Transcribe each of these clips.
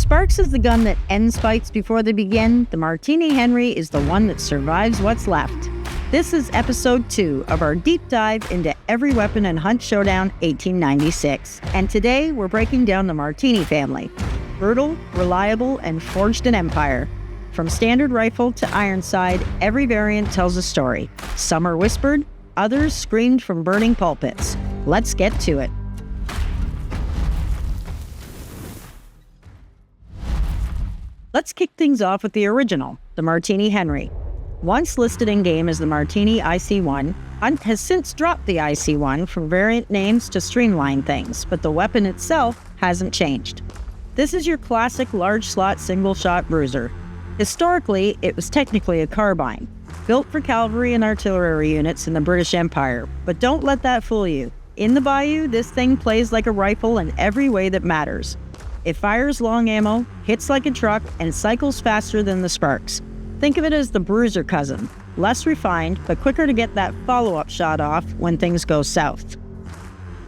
Sparks is the gun that ends fights before they begin. The Martini Henry is the one that survives what's left. This is episode 2 of our deep dive into Every Weapon and Hunt Showdown 1896. And today we're breaking down the Martini family. Brutal, reliable, and forged an empire. From standard rifle to Ironside, every variant tells a story. Some are whispered, others screamed from burning pulpits. Let's get to it. Let's kick things off with the original, the Martini Henry. Once listed in-game as the Martini IC-1, Hunt has since dropped the IC-1 from variant names to streamline things, but the weapon itself hasn't changed. This is your classic large-slot single-shot bruiser. Historically, it was technically a carbine, built for cavalry and artillery units in the British Empire, but don't let that fool you. In the Bayou, this thing plays like a rifle in every way that matters. It fires long ammo, hits like a truck, and cycles faster than the Sparks. Think of it as the bruiser cousin, less refined, but quicker to get that follow-up shot off when things go south.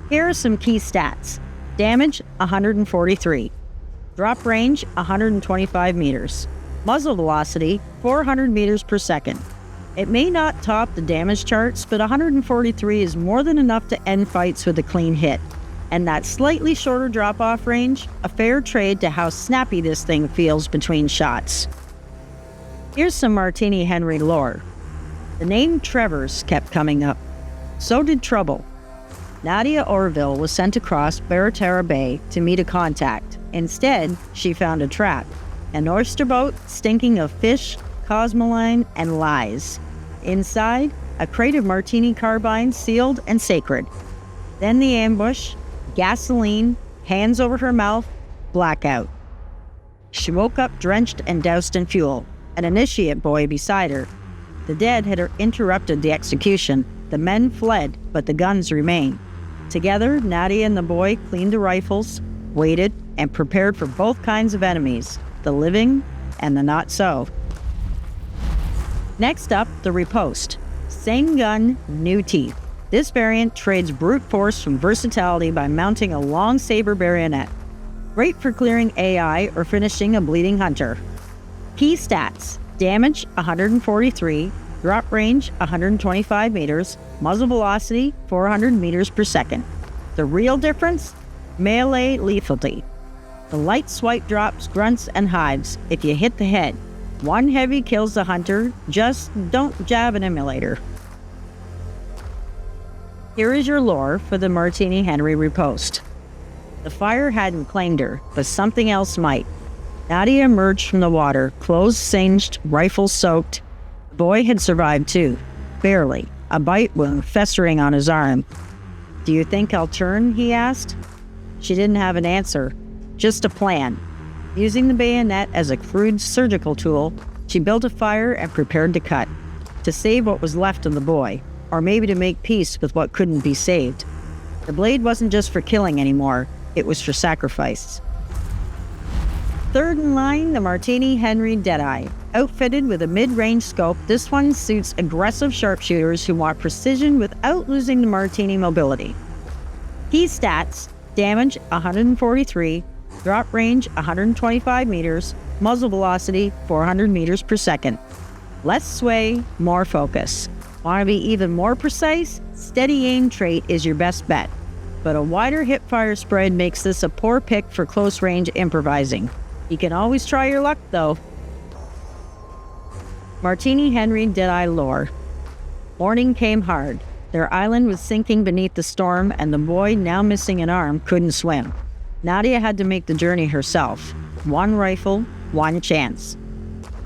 Here are some key stats. Damage, 143. Drop range, 125 meters. Muzzle velocity, 400 meters per second. It may not top the damage charts, but 143 is more than enough to end fights with a clean hit. And that slightly shorter drop-off range, a fair trade to how snappy this thing feels between shots. Here's some Martini Henry lore. The name Trevor's kept coming up. So did trouble. Nadia Orville was sent across Barratara Bay to meet a contact. Instead, she found a trap. An oyster boat stinking of fish, cosmoline, and lies. Inside, a crate of Martini carbines sealed and sacred. Then the ambush. Gasoline, hands over her mouth, blackout. She woke up drenched and doused in fuel, an initiate boy beside her. The dead had interrupted the execution. The men fled, but the guns remained. Together, Nadia and the boy cleaned the rifles, waited, and prepared for both kinds of enemies, the living and the not so. Next up, the Riposte. Same gun, new teeth. This variant trades brute force from versatility by mounting a long saber bayonet. Great for clearing AI or finishing a bleeding hunter. Key stats: damage 143, drop range 125 meters, muzzle velocity 400 meters per second. The real difference? Melee lethality. The light swipe drops grunts and hives if you hit the head. One heavy kills the hunter, just don't jab an emulator. Here is your lore for the Martini Henry Riposte. The fire hadn't claimed her, but something else might. Nadia emerged from the water, clothes singed, rifle soaked. The boy had survived too, barely, a bite wound festering on his arm. "Do you think I'll turn?" he asked. She didn't have an answer, just a plan. Using the bayonet as a crude surgical tool, she built a fire and prepared to cut, to save what was left of the boy. Or maybe to make peace with what couldn't be saved. The blade wasn't just for killing anymore, it was for sacrifice. Third in line, the Martini Henry Deadeye. Outfitted with a mid-range scope, this one suits aggressive sharpshooters who want precision without losing the Martini mobility. Key stats: damage 143, drop range 125 meters, muzzle velocity 400 meters per second. Less sway, more focus. Want to be even more precise? Steady aim trait is your best bet, but a wider hip-fire spread makes this a poor pick for close-range improvising. You can always try your luck, though. Martini Henry Deadeye lore. Morning came hard. Their island was sinking beneath the storm, and the boy, now missing an arm, couldn't swim. Nadia had to make the journey herself. One rifle, one chance.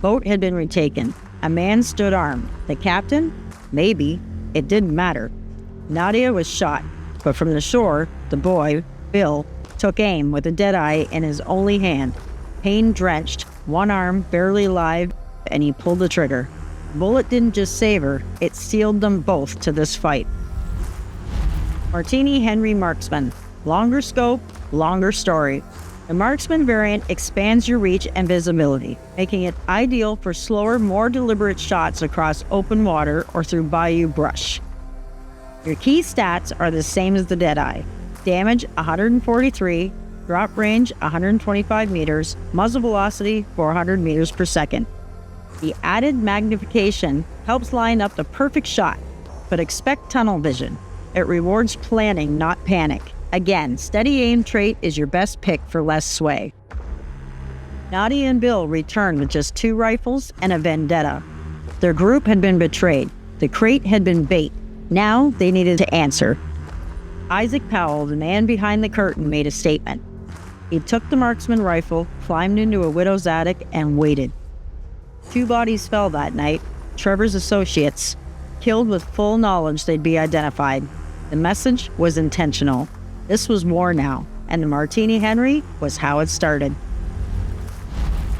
Boat had been retaken. A man stood armed. The captain? Maybe. It didn't matter. Nadia was shot, but from the shore, the boy, Bill, took aim with a Deadeye in his only hand. Pain-drenched, one arm barely alive, and he pulled the trigger. The bullet didn't just save her, it sealed them both to this fight. Martini Henry Marksman. Longer scope, longer story. The Marksman variant expands your reach and visibility, making it ideal for slower, more deliberate shots across open water or through bayou brush. Your key stats are the same as the Deadeye. Damage 143, drop range 125 meters, muzzle velocity 400 meters per second. The added magnification helps line up the perfect shot, but expect tunnel vision. It rewards planning, not panic. Again, steady aim trait is your best pick for less sway. Nadia and Bill returned with just 2 rifles and a vendetta. Their group had been betrayed. The crate had been bait. Now they needed to answer. Isaac Powell, the man behind the curtain, made a statement. He took the Marksman rifle, climbed into a widow's attic, and waited. 2 bodies fell that night, Trevor's associates, killed with full knowledge they'd be identified. The message was intentional. This was war now, and the Martini Henry was how it started.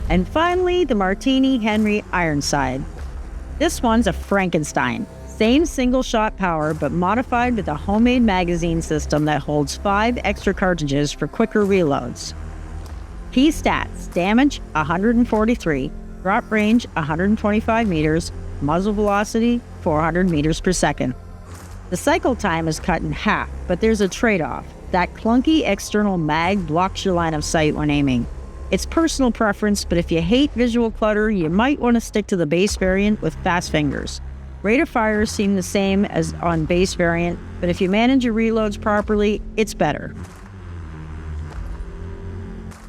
And finally, the Martini Henry Ironside. This one's a Frankenstein. Same single-shot power, but modified with a homemade magazine system that holds 5 extra cartridges for quicker reloads. Key stats: damage 143, drop range 125 meters, muzzle velocity 400 meters per second. The cycle time is cut in half, but there's a trade-off. That clunky external mag blocks your line of sight when aiming. It's personal preference, but if you hate visual clutter, you might want to stick to the base variant with fast fingers. Rate of fire seem the same as on base variant, but if you manage your reloads properly, it's better.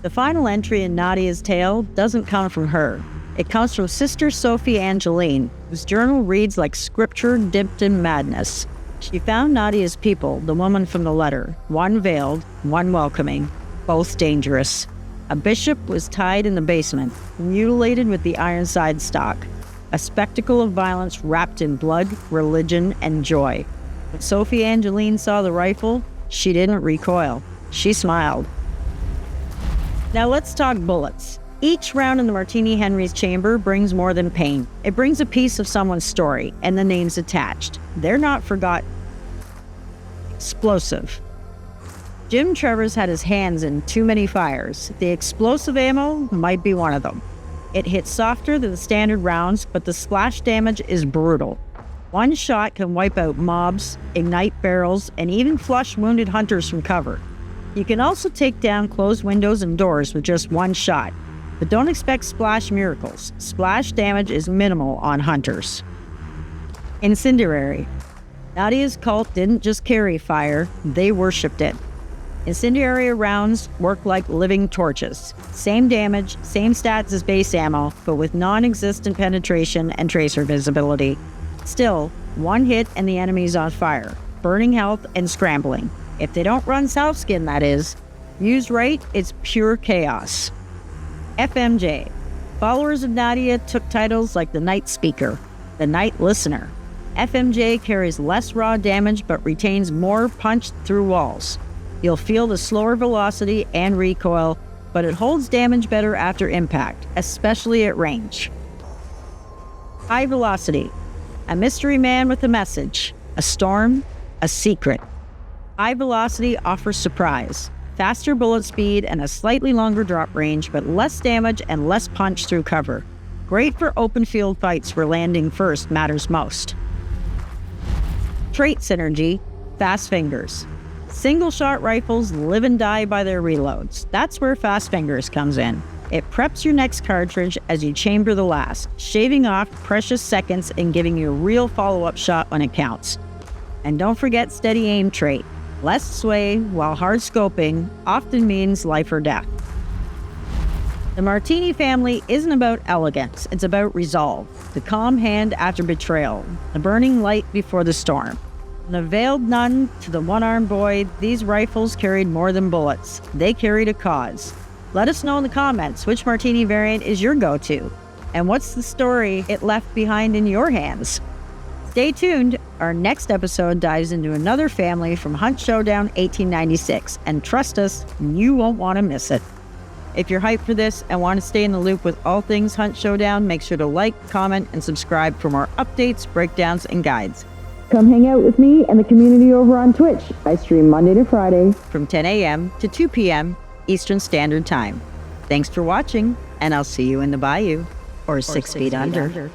The final entry in Nadia's tale doesn't come from her. It comes from Sister Sophie Angeline, whose journal reads like scripture dipped in madness. She found Nadia's people, the woman from the letter, one veiled, one welcoming, both dangerous. A bishop was tied in the basement, mutilated with the Ironside stock. A spectacle of violence wrapped in blood, religion, and joy. When Sophie Angeline saw the rifle, she didn't recoil. She smiled. Now let's talk bullets. Each round in the Martini Henry's chamber brings more than pain. It brings a piece of someone's story and the names attached. They're not forgotten. Explosive. Jim Trevor's had his hands in too many fires. The explosive ammo might be one of them. It hits softer than the standard rounds, but the splash damage is brutal. One shot can wipe out mobs, ignite barrels, and even flush wounded hunters from cover. You can also take down closed windows and doors with just one shot, but don't expect splash miracles. Splash damage is minimal on hunters. Incendiary. Nadia's cult didn't just carry fire, they worshipped it. Incendiary rounds work like living torches. Same damage, same stats as base ammo, but with non-existent penetration and tracer visibility. Still, one hit and the enemy's on fire, burning health and scrambling. If they don't run south skin, that is. Used right, it's pure chaos. FMJ. Followers of Nadia took titles like the Night Speaker, the Night Listener. FMJ carries less raw damage but retains more punch through walls. You'll feel the slower velocity and recoil, but it holds damage better after impact, especially at range. High velocity. A mystery man with a message. A storm. A secret. High velocity offers surprise. Faster bullet speed and a slightly longer drop range, but less damage and less punch through cover. Great for open field fights where landing first matters most. Trait synergy. Fast fingers. Single-shot rifles live and die by their reloads. That's where Fast Fingers comes in. It preps your next cartridge as you chamber the last, shaving off precious seconds and giving you a real follow-up shot when it counts. And don't forget steady aim trait. Less sway while hard scoping often means life or death. The Martini family isn't about elegance, it's about resolve. The calm hand after betrayal, the burning light before the storm. From the veiled nun to the one-armed boy, these rifles carried more than bullets. They carried a cause. Let us know in the comments which Martini variant is your go-to, and what's the story it left behind in your hands. Stay tuned. Our next episode dives into another family from Hunt Showdown 1896, and trust us, you won't want to miss it. If you're hyped for this and want to stay in the loop with all things Hunt Showdown, make sure to like, comment, and subscribe for more updates, breakdowns, and guides. Come hang out with me and the community over on Twitch. I stream Monday to Friday from 10 a.m. to 2 p.m. Eastern Standard Time. Thanks for watching, and I'll see you in the Bayou or 6 feet under.